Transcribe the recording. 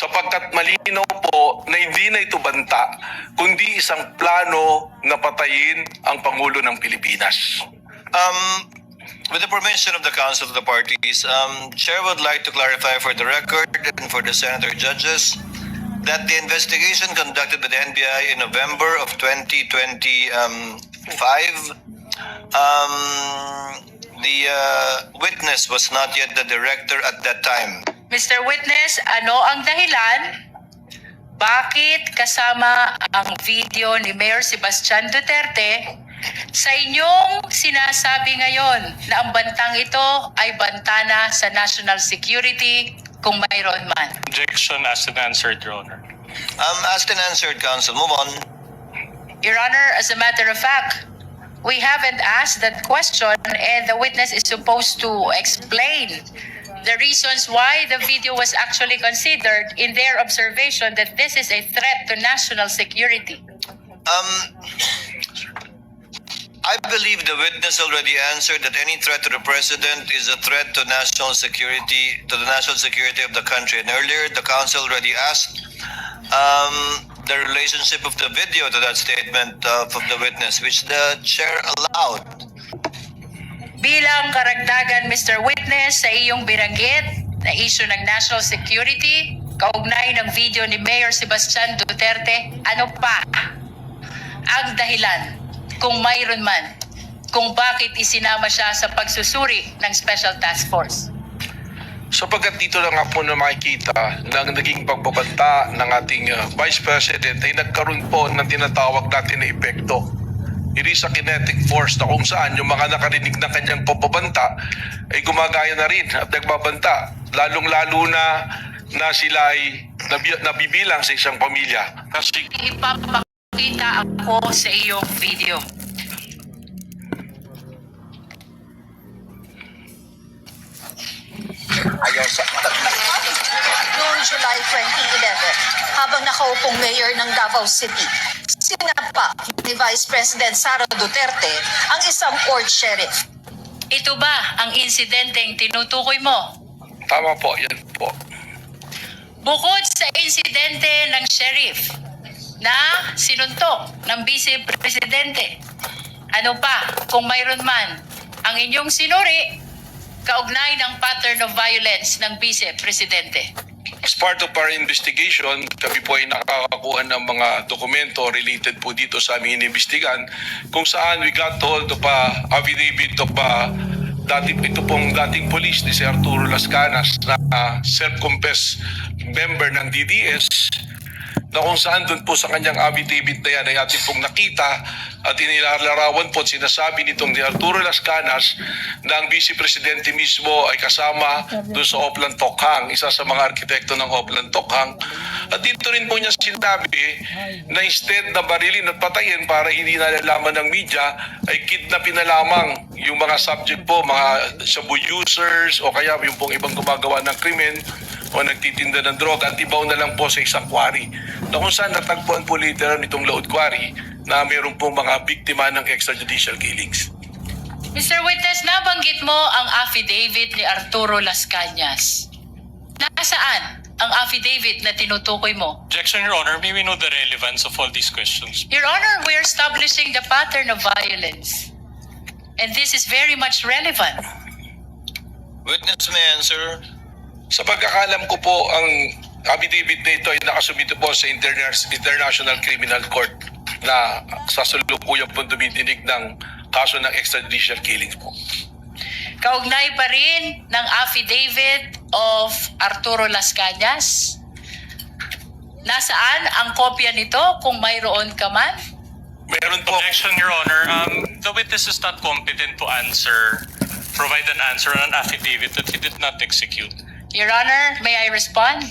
sapagkat malinaw po na hindi na ito banta, kundi isang plano na patayin ang Pangulo ng Pilipinas. With the permission of the Council of the Parties, Chair would like to clarify for the record and for the Senator Judges that the investigation conducted by the NBI in November of 2025, the witness was not yet the director at that time. Mr. Witness, ano ang dahilan? Bakit kasama ang video ni Mayor Sebastian Duterte sa inyong sinasabi ngayon na ang bantang ito ay banta na sa national security kung mayroon man? Objection asked and answered, Your Honor. Asked and answered, Counsel. Move on. Your Honor, as a matter of fact, we haven't asked that question and the witness is supposed to explain the reasons why the video was actually considered in their observation that this is a threat to national security. I believe the witness already answered that any threat to the President is a threat to national security, to the national security of the country. And earlier, the Council already asked the relationship of the video to that statement of the witness, which the Chair allowed. Bilang karagdagan, Mr. Witness, sa iyong binanggit na issue ng national security, kaugnay ng video ni Mayor Sebastian Duterte, ano pa ang dahilan, kung mayroon man, kung bakit isinama siya sa pagsusuri ng Special Task Force? Sapagkat dito na nga po na makikita na naging pagbabanta ng ating Vice President ay nagkaroon po ng tinatawag natin na epekto. It is a kinetic force na kung saan yung mga nakarinig ng kanyang pagbabanta ay gumagaya na rin at nagbabanta. Lalong-lalo na sila ay nabibilang sa isang pamilya. Kasi Ipapakita ako sa iyong video. Noong July 2011, habang nakaupong mayor ng Davao City, sinapa ni Vice President Sara Duterte ang isang court sheriff. Ito ba ang insidenteng tinutukoy mo? tama po, yan po. Bukod sa insidente ng sheriff na sinuntok ng Vice Presidente, ano pa kung mayroon man ang inyong sinuri kaugnay ng pattern of violence ng Vice Presidente? As part of our investigation, kami po ay nakakakuha ng mga dokumento related po dito sa aming inimbestigan kung saan we got hold of affidavit of ito pong dating police ni si Arturo Las Canas na self-confessed member ng DDS na kung saan doon po sa kanyang affidavit na yan ay ating pong nakita at inilalarawan po at sinasabi nitong ni Arturo Las Canas na ang Vice Presidente mismo ay kasama doon sa Oplan Tokhang, isa sa mga arkitekto ng Oplan Tokhang. At dito rin po niya sinabi na instead na barilin at patayin para hindi nalalaman ng media, ay kidnapin na lamang yung mga subject po, mga shabu users o kaya yung pong ibang gumagawa ng krimen o nagtitinda ng droga at ibaw na lang po sa isang quarry. Na kung saan natagpuan po literal nitong Laod Quarry na mayroon po mga biktima ng extrajudicial killings. Mr. Witness, nabanggit mo ang affidavit ni Arturo Las Canas. Nasaan ang affidavit na tinutukoy mo? Objection, Your Honor. May we know the relevance of all these questions? Your Honor, we're establishing the pattern of violence. And this is very much relevant. Witness may answer. Sa pagkakalam ko po, ang affidavit na ito ay nakasumito po sa International Criminal Court na sa salukuyan po dumidinig ng kaso ng extrajudicial killings po. Kaugnay pa rin ng affidavit of Arturo Las Canas. Nasaan ang kopya nito kung mayroon ka man? Meron po. Objection, Your Honor. The witness is not competent to provide an answer on an affidavit that he did not execute. Your Honor, may I respond?